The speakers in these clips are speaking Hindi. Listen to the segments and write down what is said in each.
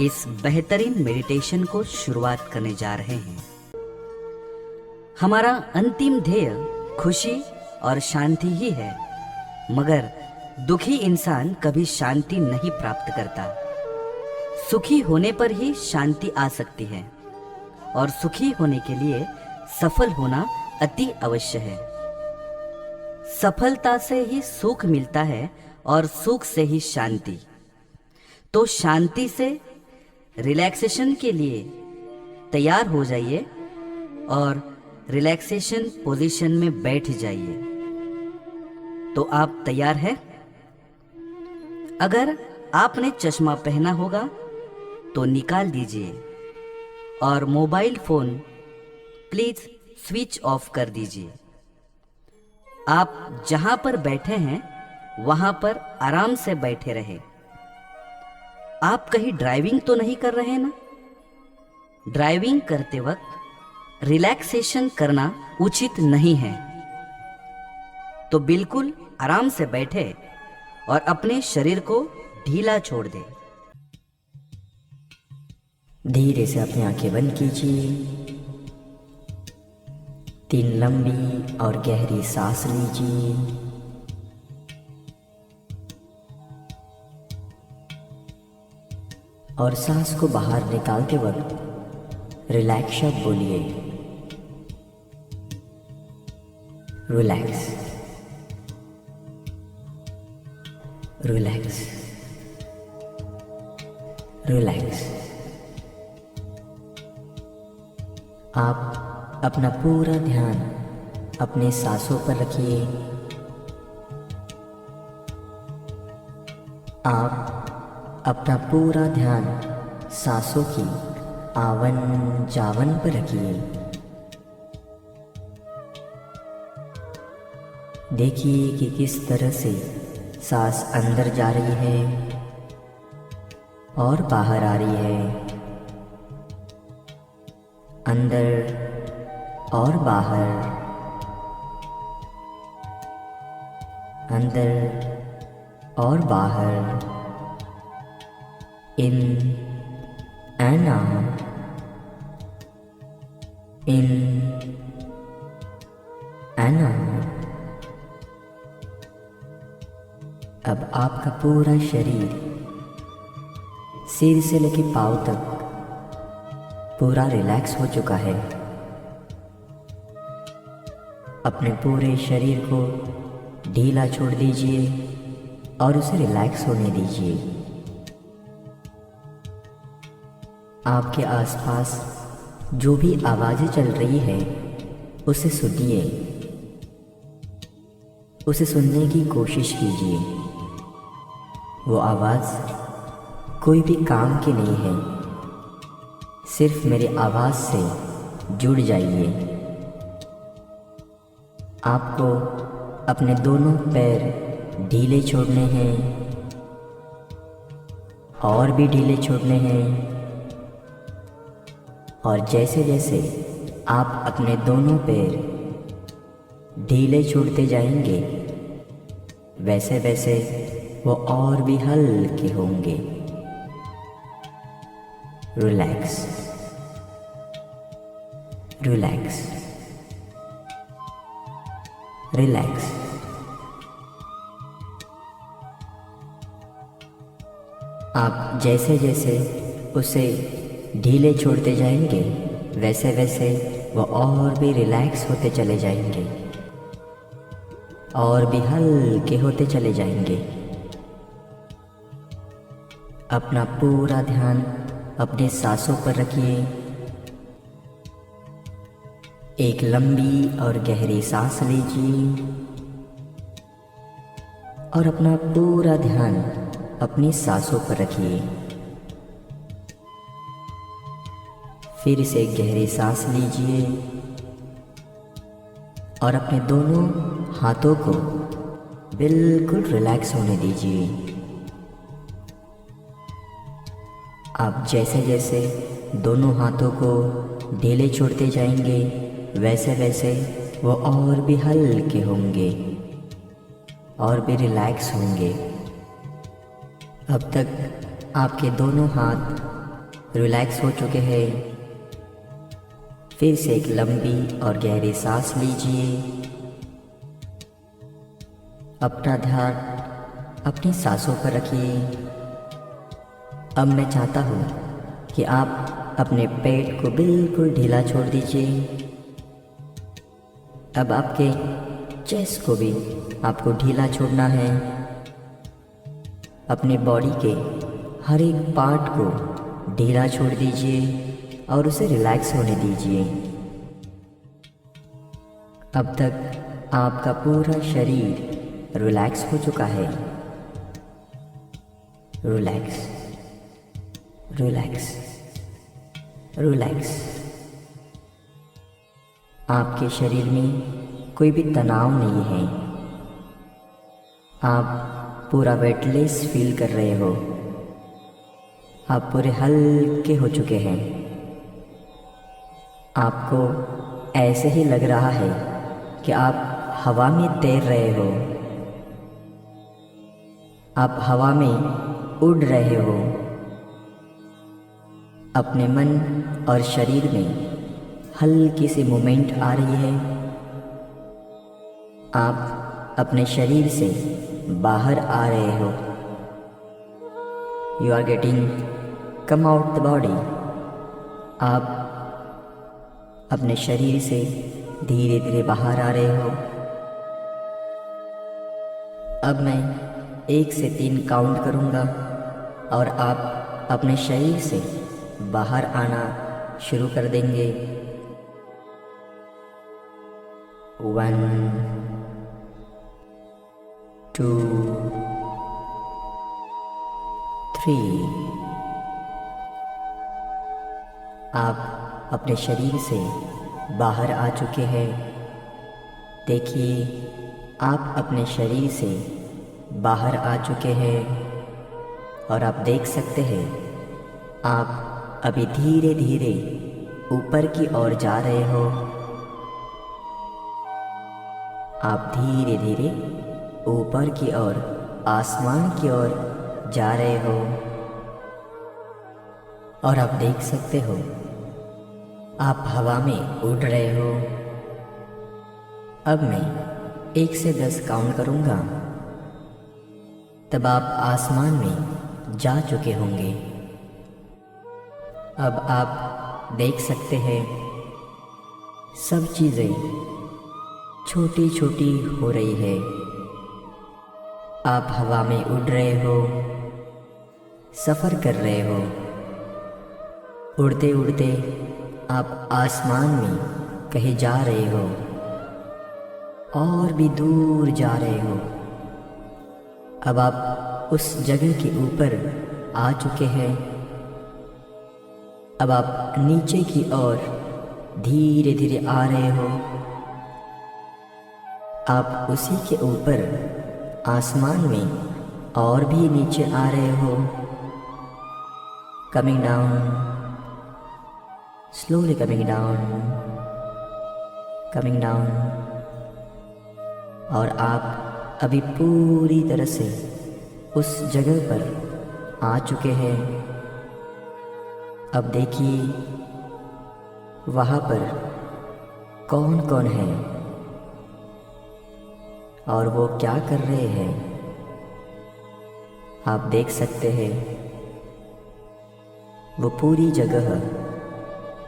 इस बेहतरीन मेडिटेशन को शुरुआत करने जा रहे हैं। हमारा अंतिम ध्येय खुशी और शांति ही है, मगर दुखी इंसान कभी शांति नहीं प्राप्त करता। सुखी होने पर ही शांति आ सकती है और सुखी होने के लिए सफल होना अति अवश्य है। सफलता से ही सुख मिलता है और सुख से ही शांति। तो शांति से रिलैक्सेशन के लिए तैयार हो जाइए और रिलैक्सेशन पोजीशन में बैठ जाइए। तो आप तैयार हैं? अगर आपने चश्मा पहना होगा तो निकाल दीजिए और mobile phone please switch off कर दीजिए। आप जहां पर बैठे हैं वहां पर आराम से बैठे रहे। आप कहीं ड्राइविंग तो नहीं कर रहे ना? ड्राइविंग करते वक्त रिलैक्सेशन करना उचित नहीं है। तो बिल्कुल आराम से बैठे और अपने शरीर को ढीला छोड़ दें। धीरे से अपनी आंखें बंद कीजिए। 3 लंबी और गहरी सांस लीजिए। और सांस को बाहर निकालते वक्त रिलैक्स शब्द बोलिए। Relax, relax, relax. आप अपना पूरा ध्यान अपने सांसों पर रखिए। आप अपना पूरा ध्यान सांसों की आवन जावन पर रखिए। देखिए कि किस तरह से सांस अंदर जा रही है और बाहर आ रही है। अंदर और बाहर, अंदर और बाहर, in and out, in and out. अब आपका पूरा शरीर सिर से लेकर पाँव तक पूरा रिलैक्स हो चुका है। अपने पूरे शरीर को ढीला छोड़ दीजिए और उसे रिलैक्स होने दीजिए। आपके आसपास जो भी आवाज़ें चल रही है उसे सुनिए, उसे सुनने की कोशिश कीजिए। वो आवाज़ कोई भी काम की नहीं है। सिर्फ मेरी आवाज़ से जुड़ जाइए। आपको अपने दोनों पैर ढीले छोड़ने हैं और भी ढीले छोड़ने हैं। और जैसे जैसे आप अपने दोनों पैर ढीले छोड़ते जाएंगे वैसे वैसे वो और भी हल्के होंगे। Relax, relax, relax. आप जैसे जैसे उसे ढीले छोड़ते जाएंगे वैसे वैसे वो और भी रिलैक्स होते चले जाएंगे और भी हल्के होते चले जाएंगे। अपना पूरा ध्यान अपने सांसों पर रखिए। एक लंबी और गहरी सांस लीजिए और अपना पूरा ध्यान अपनी सांसों पर रखिए। फिर से एक गहरी सांस लीजिए और अपने दोनों हाथों को बिल्कुल रिलैक्स होने दीजिए। आप जैसे जैसे दोनों हाथों को ढीले छोड़ते जाएंगे वैसे वैसे वो और भी हल्के होंगे और भी रिलैक्स होंगे। अब तक आपके दोनों हाथ रिलैक्स हो चुके हैं, फिर से एक लंबी और गहरी सांस लीजिए। अपना ध्यान अपनी सांसों पर रखिए। अब मैं चाहता हूँ कि आप अपने पेट को बिल्कुल ढीला छोड़ दीजिए। अब आपके चेस्ट को भी आपको ढीला छोड़ना है। अपनी बॉडी के हर एक पार्ट को ढीला छोड़ दीजिए और उसे रिलैक्स होने दीजिए। अब तक आपका पूरा शरीर रिलैक्स हो चुका है। Relax, relax, relax. आपके शरीर में कोई भी तनाव नहीं है। आप पूरा वेटलेस फील कर रहे हो। आप पूरे हल्के हो चुके हैं। आपको ऐसे ही लग रहा है कि आप हवा में तैर रहे हो। आप हवा में उड़ रहे हो। अपने मन और शरीर में हल्की सी मूवमेंट आ रही है। आप अपने शरीर से बाहर आ रहे हो। You are getting come out the body. आप अपने शरीर से धीरे धीरे बाहर आ रहे हो। अब मैं 1 से 3 काउंट करूँगा और आप अपने शरीर से बाहर आना शुरू कर देंगे। 1 2 3। आप अपने शरीर से बाहर आ चुके हैं। देखिए, आप अपने शरीर से बाहर आ चुके हैं और आप देख सकते हैं आप अभी धीरे धीरे ऊपर की ओर जा रहे हो। आप धीरे धीरे ऊपर की ओर, आसमान की ओर जा रहे हो और आप देख सकते हो आप हवा में उड़ रहे हो। अब मैं 1 से 10 काउंट करूँगा, तब आप आसमान में जा चुके होंगे। अब आप देख सकते हैं सब चीज़ें छोटी छोटी हो रही है। आप हवा में उड़ रहे हो, सफ़र कर रहे हो। उड़ते उड़ते आप आसमान में कहीं जा रहे हो और भी दूर जा रहे हो। अब आप उस जगह के ऊपर आ चुके हैं। अब आप नीचे की ओर धीरे धीरे आ रहे हो। आप उसी के ऊपर आसमान में और भी नीचे आ रहे हो। Coming down, slowly coming down, coming down. और आप अभी पूरी तरह से उस जगह पर आ चुके हैं। अब देखिए वहाँ पर कौन कौन है और वो क्या कर रहे हैं। आप देख सकते हैं वो पूरी जगह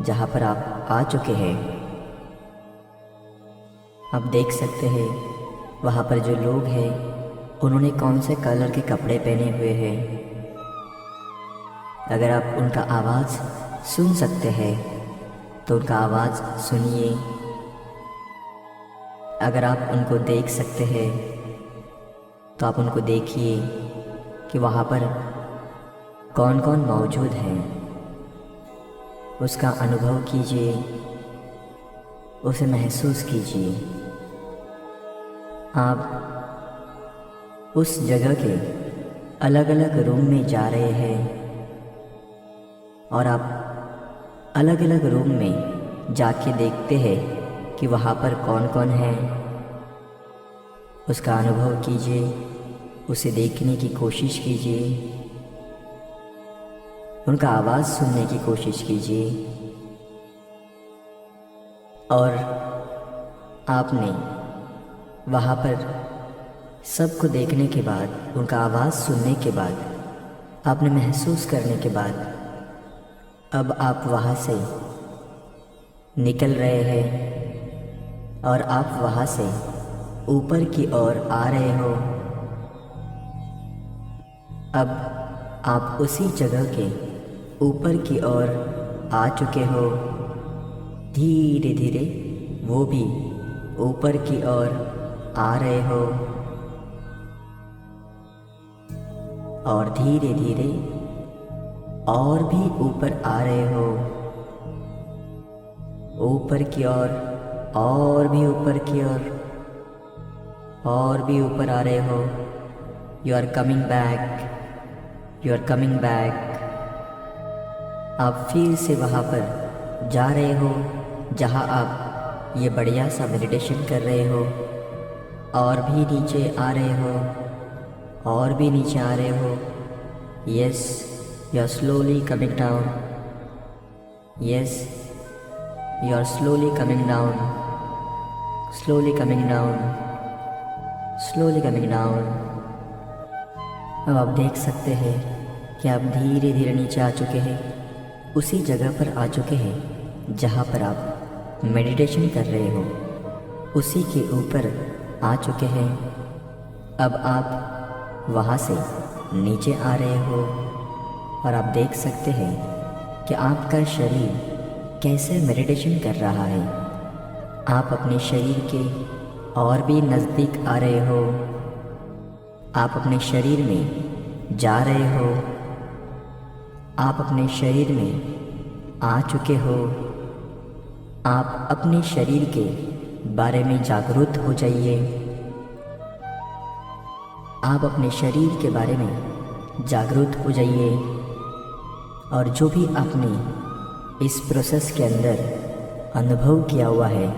जहाँ पर आप आ चुके हैं। आप देख सकते हैं वहाँ पर जो लोग हैं उन्होंने कौन से कलर के कपड़े पहने हुए हैं। अगर आप उनका आवाज़ सुन सकते हैं तो उनका आवाज़ सुनिए। अगर आप उनको देख सकते हैं तो आप उनको देखिए कि वहाँ पर कौन कौन मौजूद हैं। उसका अनुभव कीजिए, उसे महसूस कीजिए। आप उस जगह के अलग अलग रूम में जा रहे हैं और आप अलग अलग रूम में जाके देखते हैं कि वहाँ पर कौन कौन है। उसका अनुभव कीजिए, उसे देखने की कोशिश कीजिए। उनका आवाज़ सुनने की कोशिश कीजिए और आपने वहाँ पर सबको देखने के बाद, उनका आवाज़ सुनने के बाद, आपने महसूस करने के बाद अब आप वहाँ से निकल रहे हैं और आप वहाँ से ऊपर की ओर आ रहे हो। अब आप उसी जगह के ऊपर की ओर आ चुके हो। धीरे धीरे वो भी ऊपर की ओर आ रहे हो और धीरे धीरे और भी ऊपर आ रहे हो, ऊपर की ओर और भी ऊपर की ओर और भी ऊपर आ रहे हो। You are coming back, you are coming back. आप फिर से वहाँ पर जा रहे हो जहाँ आप ये बढ़िया सा मेडिटेशन कर रहे हो और भी नीचे आ रहे हो और भी नीचे आ रहे हो। Yes, you are slowly coming down. Yes, you are slowly coming down, slowly coming down, slowly coming down. अब आप देख सकते हैं कि आप धीरे धीरे नीचे आ चुके हैं, उसी जगह पर आ चुके हैं जहाँ पर आप मेडिटेशन कर रहे हो, उसी के ऊपर आ चुके हैं। अब आप वहाँ से नीचे आ रहे हो और आप देख सकते हैं कि आपका शरीर कैसे मेडिटेशन कर रहा है। आप अपने शरीर के और भी नज़दीक आ रहे हो, आप अपने शरीर में जा रहे हो, आप अपने शरीर में आ चुके हो। आप अपने शरीर के बारे में जागरूक हो जाइए। आप अपने शरीर के बारे में जागरूक हो जाइए और जो भी आपने इस प्रोसेस के अंदर अनुभव किया हुआ है,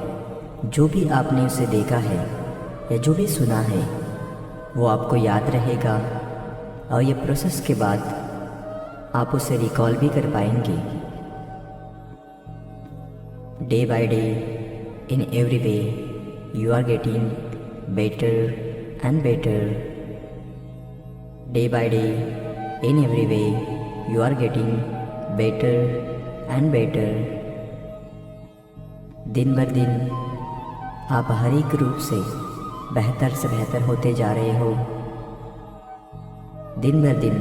जो भी आपने उसे देखा है या जो भी सुना है, वो आपको याद रहेगा और ये प्रोसेस के बाद आप उसे रिकॉल भी कर पाएंगे। Day by day, in every way, you are getting better and better. Day by day, in every way, you are getting better and better. दिन बर दिन आप हर एक रूप से बेहतर से बेहतर होते जा रहे हो। दिन बर दिन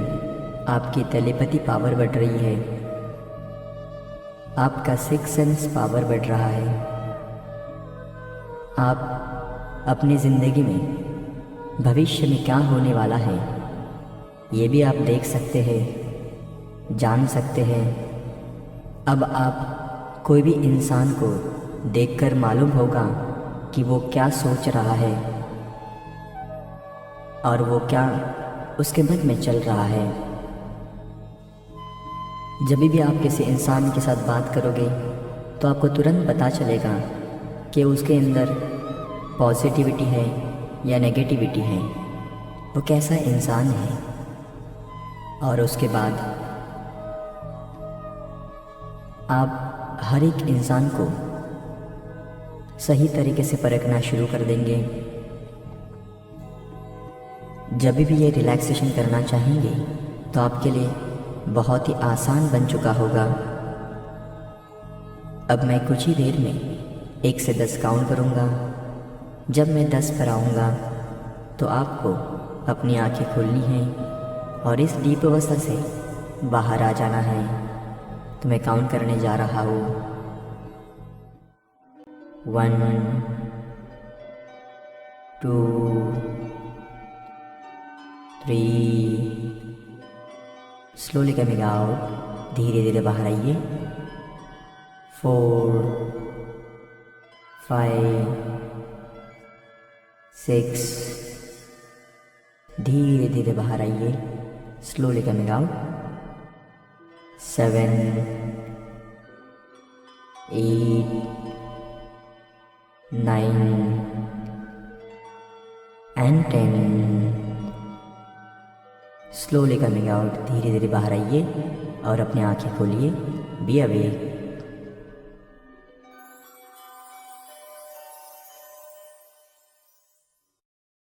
आपकी टेलीपैथी पावर बढ़ रही है, आपका सिक्स सेंस पावर बढ़ रहा है। आप अपनी ज़िंदगी में भविष्य में क्या होने वाला है ये भी आप देख सकते हैं, जान सकते हैं। अब आप कोई भी इंसान को देखकर मालूम होगा कि वो क्या सोच रहा है और वो क्या उसके मन में चल रहा है। जब भी आप किसी इंसान के साथ बात करोगे तो आपको तुरंत पता चलेगा कि उसके अंदर पॉजिटिविटी है या नेगेटिविटी है, वो कैसा इंसान है। और उसके बाद आप हर एक इंसान को सही तरीके से परखना शुरू कर देंगे। जब भी ये रिलैक्सेशन करना चाहेंगे तो आपके लिए बहुत ही आसान बन चुका होगा। अब मैं कुछ ही देर में 1 से 10 काउंट करूँगा। जब मैं 10 पर आऊँगा तो आपको अपनी आंखें खोलनी हैं और इस डीप अवस्था से बाहर आ जाना है। तो मैं काउंट करने जा रहा हूँ। 1 2 3। स्लोली कमिंग आउट, धीरे धीरे बाहर आइए। 4 5 6, धीरे धीरे बाहर आइए। Slowly coming out. 7 8 9 and 10। Slowly coming out, धीरे धीरे बाहर आइए। और अपनी आंखें खोलिए। Be awake.